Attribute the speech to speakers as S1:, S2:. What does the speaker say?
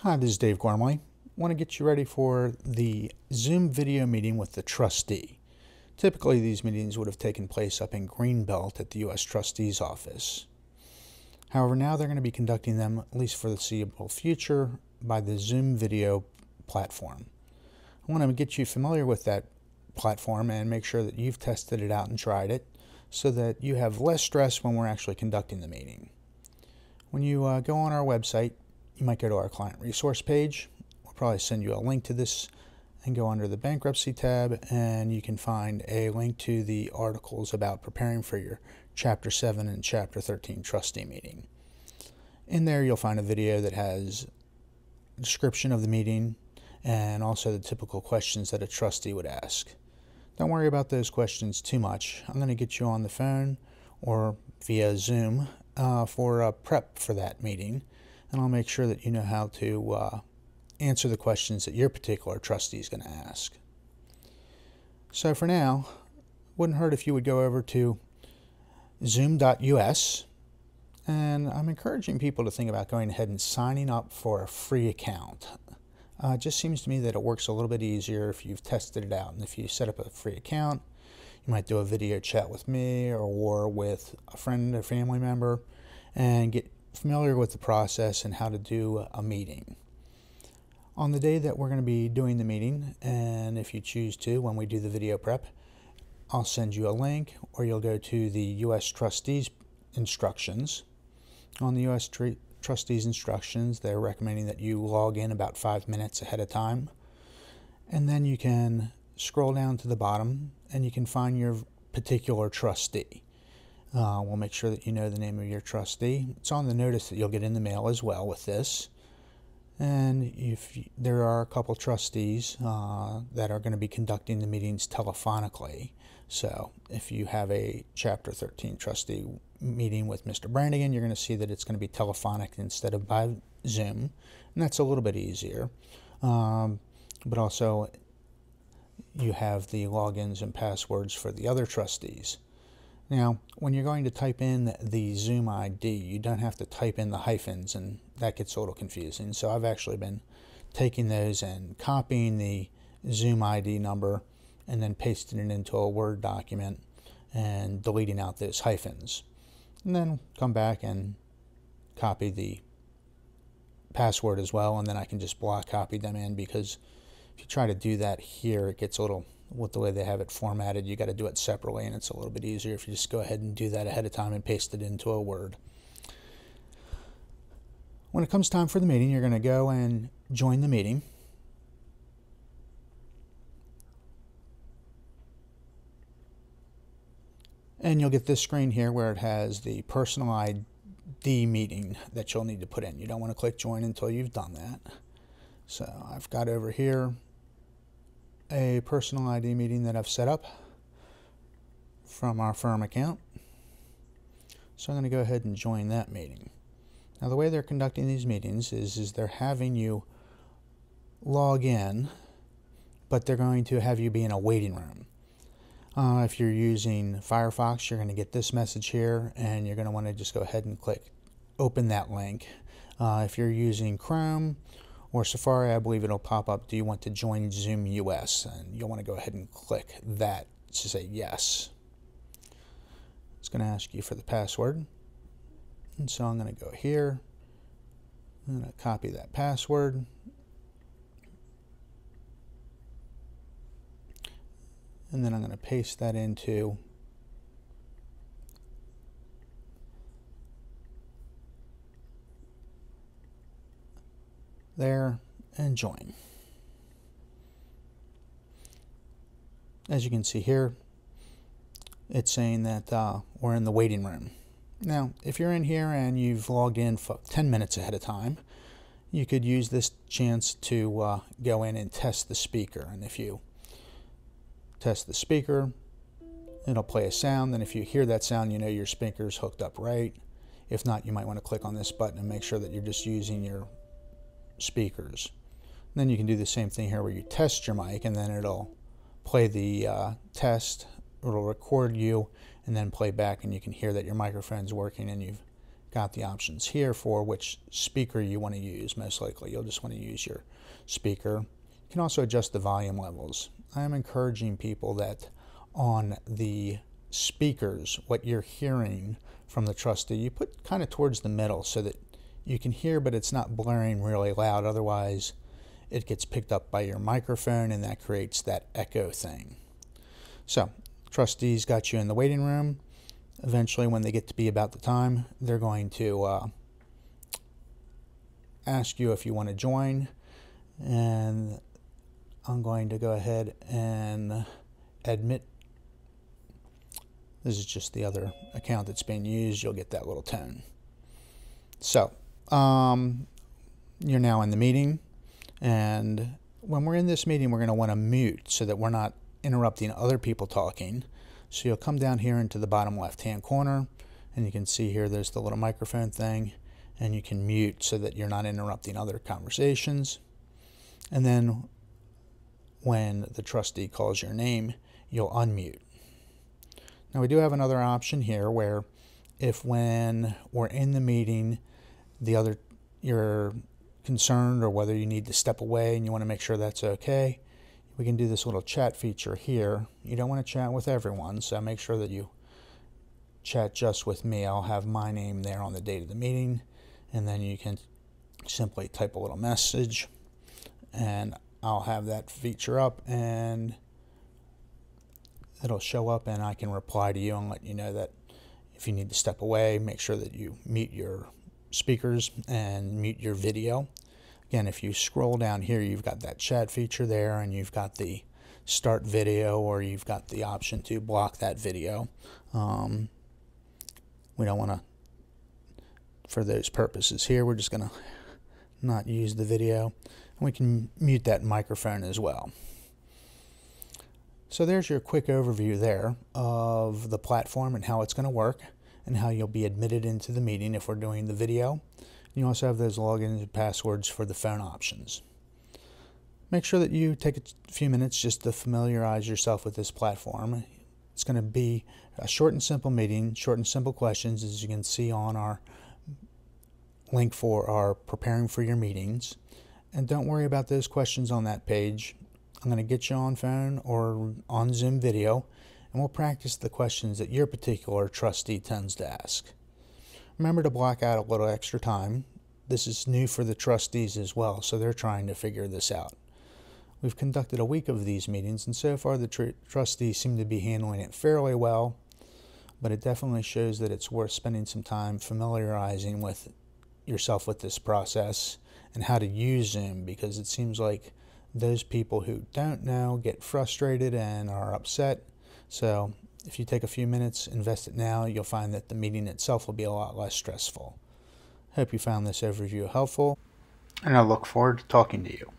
S1: Hi, this is Dave Gormley. I want to get you ready for the Zoom video meeting with the trustee. Typically, these meetings would have taken place up in Greenbelt at the U.S. Trustee's office. However, now they're going to be conducting them, at least for the foreseeable future, by the Zoom video platform. I want to get you familiar with that platform and make sure that you've tested it out and tried it so that you have less stress when we're actually conducting the meeting. When you go on our website, you might go to our client resource page. We'll probably send you a link to this and go under the Bankruptcy tab, and you can find a link to the articles about preparing for your Chapter 7 and Chapter 13 trustee meeting. In there you'll find a video that has a description of the meeting and also the typical questions that a trustee would ask. Don't worry about those questions too much. I'm going to get you on the phone or via Zoom for a prep for that meeting, and I'll make sure that you know how to answer the questions that your particular trustee is going to ask. So for now, wouldn't hurt if you would go over to zoom.us, and I'm encouraging people to think about going ahead and signing up for a free account. It just seems to me that it works a little bit easier if you've tested it out, and if you set up a free account, you might do a video chat with me or with a friend or family member and get familiar with the process and how to do a meeting. On the day that we're going to be doing the meeting, and if you choose to, when we do the video prep, I'll send you a link, or you'll go to the U.S. Trustee's instructions. On the U.S. Trustee's instructions, they're recommending that you log in about 5 minutes ahead of time, and then you can scroll down to the bottom and you can find your particular trustee. We'll make sure that you know the name of your trustee. It's on the notice that you'll get in the mail as well with this. And if there are a couple trustees that are going to be conducting the meetings telephonically. So if you have a Chapter 13 trustee meeting with Mr. Brannigan, you're going to see that it's going to be telephonic instead of by Zoom. And that's a little bit easier. But also you have the logins and passwords for the other trustees. Now, when you're going to type in the Zoom ID, you don't have to type in the hyphens, and that gets a little confusing. So I've actually been taking those and copying the Zoom ID number and then pasting it into a Word document and deleting out those hyphens. And then come back and copy the password as well, and then I can just block copy them in, because if you try to do that here, it gets a little, with the way they have it formatted, you got to do it separately, and it's a little bit easier if you just go ahead and do that ahead of time and paste it into a Word. When it comes time for the meeting, you're going to go and join the meeting. And you'll get this screen here where it has the personal ID meeting that you'll need to put in. You don't want to click join until you've done that. So I've got over here a personal ID meeting that I've set up from our firm account. So I'm going to go ahead and join that meeting. Now the way they're conducting these meetings is they're having you log in, but they're going to have you be in a waiting room. If you're using Firefox, you're going to get this message here, and you're going to want to just go ahead and click open that link. If you're using Chrome or Safari, I believe it'll pop up, do you want to join Zoom US? And you'll want to go ahead and click that to say yes. It's going to ask you for the password. And so I'm going to go here. I'm going to copy that password. And then I'm going to paste that into there and join. As you can see here, it's saying that we're in the waiting room. Now, if you're in here and you've logged in for 10 minutes ahead of time, you could use this chance to go in and test the speaker. And if you test the speaker, it'll play a sound, and if you hear that sound, you know your speaker's hooked up right. If not, you might want to click on this button and make sure that you're just using your speakers. And then you can do the same thing here where you test your mic, and then it'll play the test, it'll record you and then play back, and you can hear that your microphone's working and you've got the options here for which speaker you want to use. Most likely you'll just want to use your speaker. You can also adjust the volume levels. I am encouraging people that on the speakers, what you're hearing from the trustee, you put kind of towards the middle so that you can hear but it's not blaring really loud. Otherwise it gets picked up by your microphone and that creates that echo thing. So trustees got you in the waiting room. Eventually, when they get to be about the time, they're going to ask you if you want to join, and I'm going to go ahead and admit. This is just the other account that's being used. You'll get that little tone. So you're now in the meeting, and when we're in this meeting, we're going to want to mute so that we're not interrupting other people talking. So you'll come down here into the bottom left-hand corner, and you can see here there's the little microphone thing, and you can mute so that you're not interrupting other conversations. And then when the trustee calls your name, you'll unmute. Now we do have another option here where if when we're in the meeting, you're concerned or whether you need to step away and you want to make sure that's okay, we can do this little chat feature here. You don't want to chat with everyone, so make sure that you chat just with me. I'll have my name there on the date of the meeting, and then you can simply type a little message, and I'll have that feature up, and it'll show up, and I can reply to you and let you know that if you need to step away, make sure that you mute your speakers and mute your video. Again, if you scroll down here, you've got that chat feature there, and you've got the start video, or you've got the option to block that video. We don't want to, for those purposes here, we're just going to not use the video. And we can mute that microphone as well. So there's your quick overview there of the platform and how it's going to work and how you'll be admitted into the meeting if we're doing the video. You also have those logins and passwords for the phone options. Make sure that you take a few minutes just to familiarize yourself with this platform. It's going to be a short and simple meeting, short and simple questions, as you can see on our link for our preparing for your meetings. And don't worry about those questions on that page. I'm going to get you on phone or on Zoom video, and we'll practice the questions that your particular trustee tends to ask. Remember to block out a little extra time. This is new for the trustees as well, so they're trying to figure this out. We've conducted a week of these meetings, and so far the trustees seem to be handling it fairly well, but it definitely shows that it's worth spending some time familiarizing with yourself with this process and how to use Zoom, because it seems like those people who don't know get frustrated and are upset. So if you take a few minutes, invest it now, you'll find that the meeting itself will be a lot less stressful. Hope you found this overview helpful, and I look forward to talking to you.